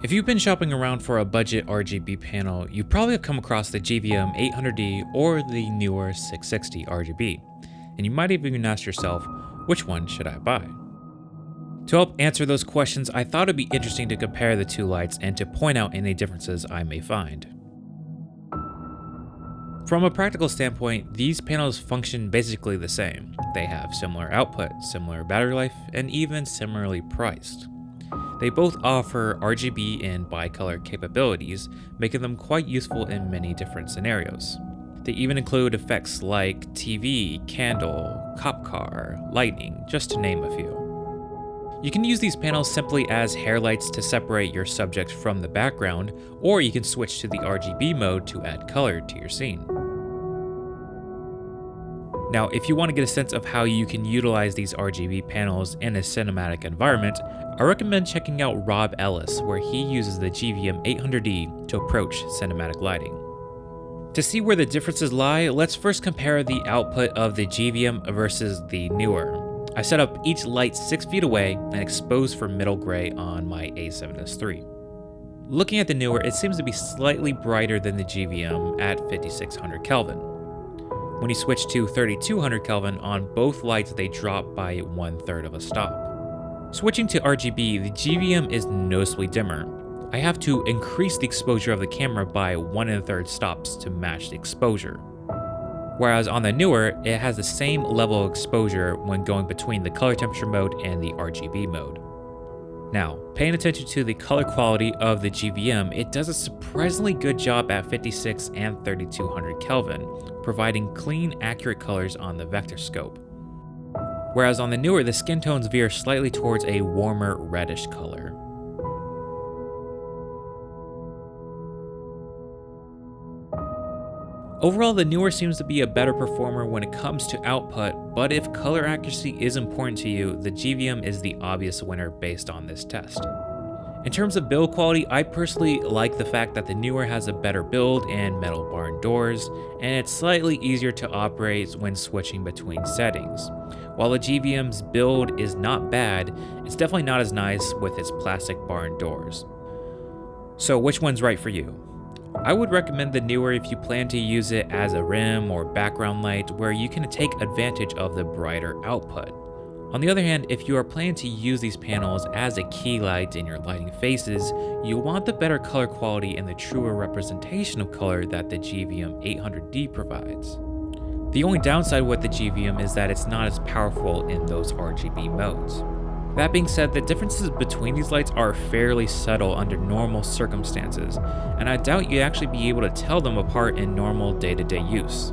If you've been shopping around for a budget RGB panel, you probably have come across the GVM 800D or the Neewer 660 RGB, and you might have even asked yourself, which one should I buy? To help answer those questions, I thought it'd be interesting to compare the two lights and to point out any differences I may find. From a practical standpoint, these panels function basically the same. They have similar output, similar battery life, and even similarly priced. They both offer RGB and bicolor capabilities, making them quite useful in many different scenarios. They even include effects like TV, candle, cop car, lightning, just to name a few. You can use these panels simply as hair lights to separate your subject from the background, or you can switch to the RGB mode to add color to your scene. Now, if you want to get a sense of how you can utilize these RGB panels in a cinematic environment, I recommend checking out Rob Ellis, where he uses the GVM 800D to approach cinematic lighting. To see where the differences lie, let's first compare the output of the GVM versus the Neewer. I set up each light 6 feet away and exposed for middle gray on my A7S III. Looking at the Neewer, it seems to be slightly brighter than the GVM at 5600 Kelvin. When you switch to 3200 Kelvin on both lights, they drop by 1/3 of a stop. Switching to RGB, the GVM is noticeably dimmer. I have to increase the exposure of the camera by 1 1/3 stops to match the exposure. Whereas on the Neewer, it has the same level of exposure when going between the color temperature mode and the RGB mode. Now, paying attention to the color quality of the GVM, it does a surprisingly good job at 56 and 3200 Kelvin, providing clean, accurate colors on the vector scope. Whereas on the Neewer, the skin tones veer slightly towards a warmer reddish color. Overall, the Neewer seems to be a better performer when it comes to output, but if color accuracy is important to you, the GVM is the obvious winner based on this test. In terms of build quality, I personally like the fact that the Neewer has a better build and metal barn doors, and it's slightly easier to operate when switching between settings. While the GVM's build is not bad, it's definitely not as nice with its plastic barn doors. So which one's right for you? I would recommend the Neewer if you plan to use it as a rim or background light where you can take advantage of the brighter output. On the other hand, if you are planning to use these panels as a key light in your lighting phases, you want the better color quality and the truer representation of color that the GVM 800D provides. The only downside with the GVM is that it's not as powerful in those RGB modes. That being said, the differences between these lights are fairly subtle under normal circumstances, and I doubt you'd actually be able to tell them apart in normal day-to-day use.